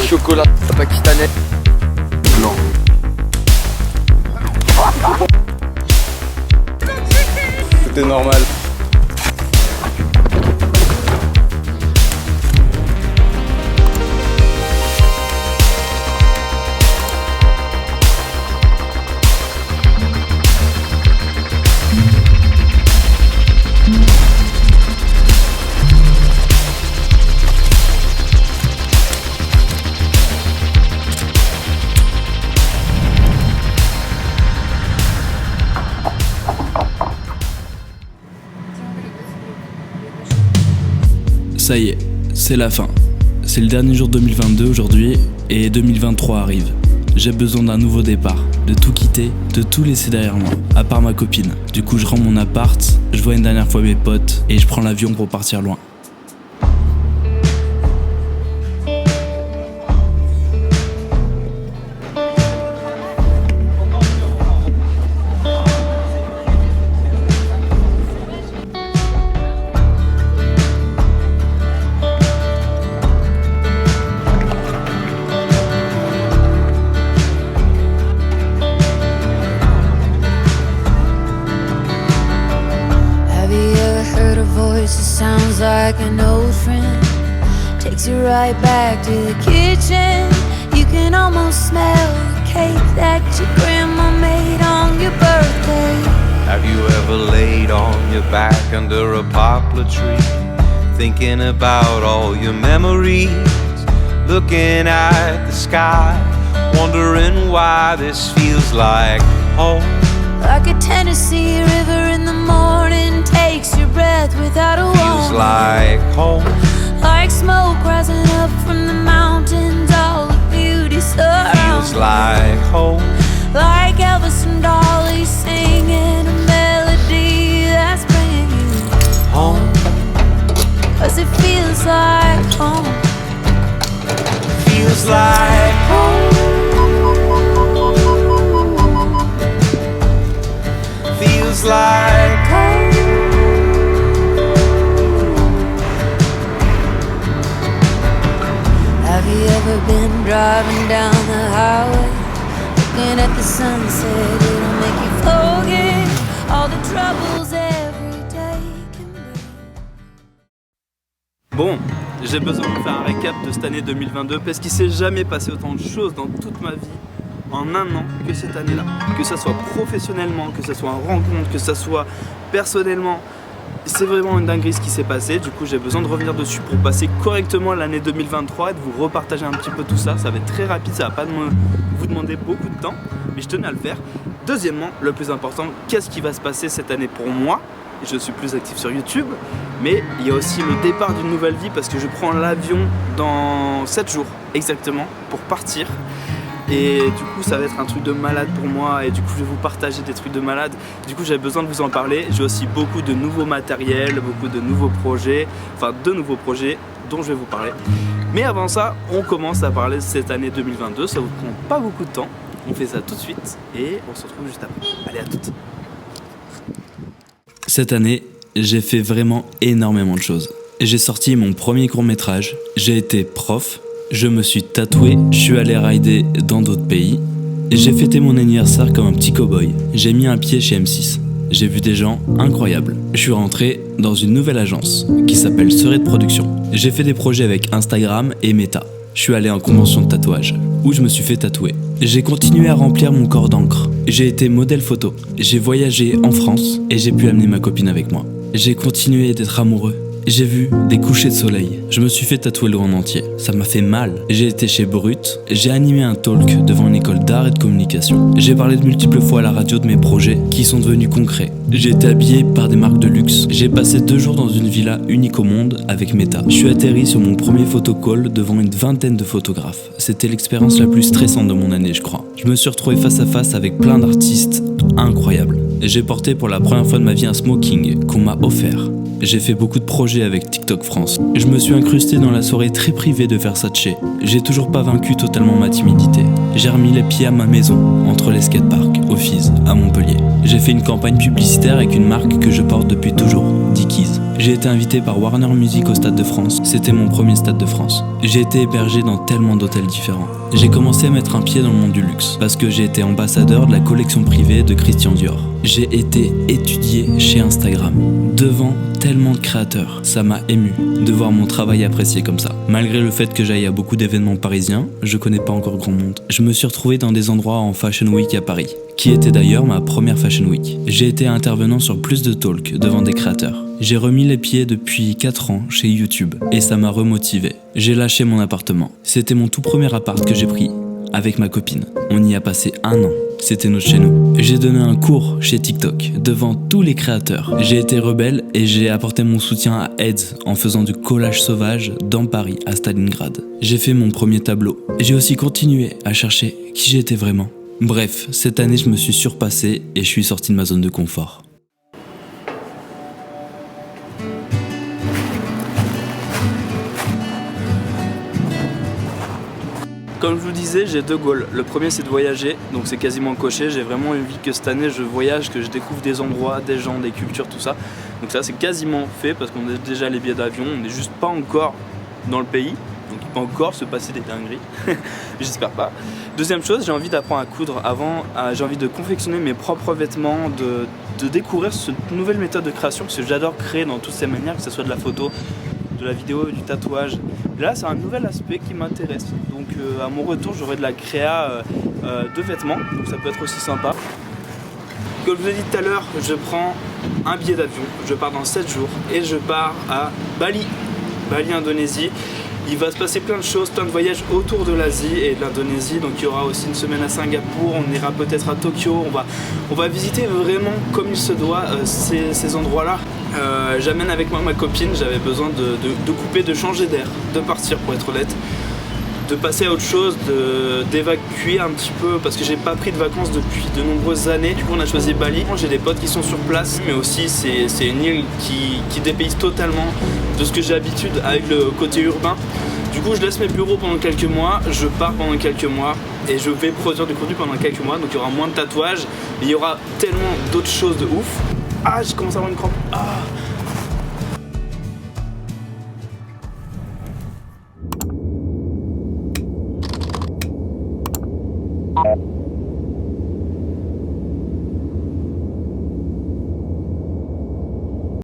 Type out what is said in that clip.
chocolat pakistanais. Blanc. Tout est normal. Ça y est, c'est la fin. C'est le dernier jour de 2022 aujourd'hui et 2023 arrive. J'ai besoin d'un nouveau départ, de tout quitter, de tout laisser derrière moi, à part ma copine. Du coup je rends mon appart, je vois une dernière fois mes potes et je prends l'avion pour partir loin. It sounds like an old friend. Takes you right back to the kitchen. You can almost smell the cake that your grandma made on your birthday. Have you ever laid on your back under a poplar tree, thinking about all your memories, looking at the sky, wondering why this feels like home? Like a Tennessee river in the morning takes your breath without a warning. Feels like home. Like smoke rising up from the mountains, all the beauty surrounds. Feels like home. Like Elvis and Dolly singing a melody that's bringing you home. 'Cause it feels like home. Feels like home. Feels like home. Have you ever been driving down the highway, looking at the sunset? It'll make you forget all the troubles every day can bring. Bon, j'ai besoin de faire un récap de cette année 2022 parce qu'il s'est jamais passé autant de choses dans toute ma vie en un an que cette année-là. Que ça soit professionnellement, que ça soit en rencontre, que ça soit personnellement. C'est vraiment une dinguerie ce qui s'est passé. Du coup, j'ai besoin de revenir dessus pour passer correctement l'année 2023 et de vous repartager un petit peu tout ça. Ça va être très rapide, ça va pas vous demander beaucoup de temps, mais je tenais à le faire. Deuxièmement, le plus important, qu'est-ce qui va se passer cette année pour moi? Je suis plus actif sur YouTube, mais il y a aussi le départ d'une nouvelle vie parce que je prends l'avion dans 7 jours exactement pour partir. Et du coup ça va être un truc de malade pour moi et du coup je vais vous partager des trucs de malade. Du coup j'avais besoin de vous en parler. J'ai aussi beaucoup de nouveaux matériels, beaucoup de nouveaux projets, enfin de nouveaux projets dont je vais vous parler. Mais avant ça, on commence à parler de cette année 2022, ça vous prend pas beaucoup de temps. On fait ça tout de suite et on se retrouve juste après. Allez, à toutes. Cette année, j'ai fait vraiment énormément de choses. J'ai sorti mon premier court-métrage, j'ai été prof, je me suis tatoué, je suis allé rider dans d'autres pays. J'ai fêté mon anniversaire comme un petit cow-boy. J'ai mis un pied chez M6. J'ai vu des gens incroyables. Je suis rentré dans une nouvelle agence qui s'appelle Serret de Production. J'ai fait des projets avec Instagram et Meta. Je suis allé en convention de tatouage où je me suis fait tatouer. J'ai continué à remplir mon corps d'encre. J'ai été modèle photo. J'ai voyagé en France et j'ai pu amener ma copine avec moi. J'ai continué d'être amoureux. J'ai vu des couchers de soleil. Je me suis fait tatouer le monde entier. Ça m'a fait mal. J'ai été chez Brut. J'ai animé un talk devant une école d'art et de communication. J'ai parlé de multiples fois à la radio de mes projets qui sont devenus concrets. J'ai été habillé par des marques de luxe. J'ai passé 2 jours dans une villa unique au monde avec Meta. Je suis atterri sur mon premier photocall devant une vingtaine de photographes. C'était l'expérience la plus stressante de mon année, je crois. Je me suis retrouvé face à face avec plein d'artistes incroyables. J'ai porté pour la première fois de ma vie un smoking qu'on m'a offert. J'ai fait beaucoup de projets avec TikTok France. Je me suis incrusté dans la soirée très privée de Versace. J'ai toujours pas vaincu totalement ma timidité. j'ai remis les pieds à ma maison, entre les skateparks, au Fizz, à Montpellier. J'ai fait une campagne publicitaire avec une marque que je porte depuis toujours, Dickies. J'ai été invité par Warner Music au Stade de France, c'était mon premier Stade de France. J'ai été hébergé dans tellement d'hôtels différents. J'ai commencé à mettre un pied dans le monde du luxe, parce que j'ai été ambassadeur de la collection privée de Christian Dior. J'ai été étudié chez Instagram, devant tellement de créateurs. Ça m'a ému de voir mon travail apprécié comme ça. Malgré le fait que j'aille à beaucoup d'événements parisiens, je connais pas encore grand monde. Je me suis retrouvé dans des endroits en Fashion Week à Paris, qui était d'ailleurs ma première Fashion Week. J'ai été intervenant sur plus de talks devant des créateurs. J'ai remis les pieds depuis 4 ans chez YouTube et ça m'a remotivé. J'ai lâché mon appartement. C'était mon tout premier appart que j'ai pris avec ma copine. On y a passé 1 an. C'était notre chez nous. J'ai donné un cours chez TikTok devant tous les créateurs. J'ai été rebelle et j'ai apporté mon soutien à AIDS en faisant du collage sauvage dans Paris, à Stalingrad. J'ai fait mon premier tableau. J'ai aussi continué à chercher qui j'étais vraiment. Bref, cette année je me suis surpassé et je suis sorti de ma zone de confort. Comme je vous disais, j'ai 2 goals. Le premier, c'est de voyager, donc c'est quasiment coché. J'ai vraiment envie que cette année je voyage, que je découvre des endroits, des gens, des cultures, tout ça. Donc ça, c'est quasiment fait parce qu'on a déjà les billets d'avion. On n'est juste pas encore dans le pays, donc il peut encore se passer des dingueries. J'espère pas. Deuxième chose, j'ai envie d'apprendre à coudre avant. J'ai envie de confectionner mes propres vêtements, de découvrir cette nouvelle méthode de création parce que j'adore créer dans toutes ces manières, que ce soit de la photo, de la vidéo, du tatouage. Et là, c'est un nouvel aspect qui m'intéresse. Donc à mon retour, j'aurai de la créa de vêtements, donc ça peut être aussi sympa. Comme je vous ai dit tout à l'heure, je prends un billet d'avion, je pars dans 7 jours et je pars à Bali, Indonésie. Il va se passer plein de choses, plein de voyages autour de l'Asie et de l'Indonésie. Donc il y aura aussi une semaine à Singapour, on ira peut-être à Tokyo. On va visiter vraiment comme il se doit ces endroits-là. J'amène avec moi ma copine, j'avais besoin de couper, de changer d'air, de partir pour être honnête. De passer à autre chose, d'évacuer un petit peu parce que j'ai pas pris de vacances depuis de nombreuses années. Du coup on a choisi Bali. J'ai des potes qui sont sur place, mais aussi c'est une île qui dépayse totalement de ce que j'ai l'habitude avec le côté urbain. Du coup je laisse mes bureaux pendant quelques mois, je pars pendant quelques mois et je vais produire du contenu pendant quelques mois. Donc il y aura moins de tatouages, mais il y aura tellement d'autres choses de ouf. Ah, j'ai commencé à avoir une crampe.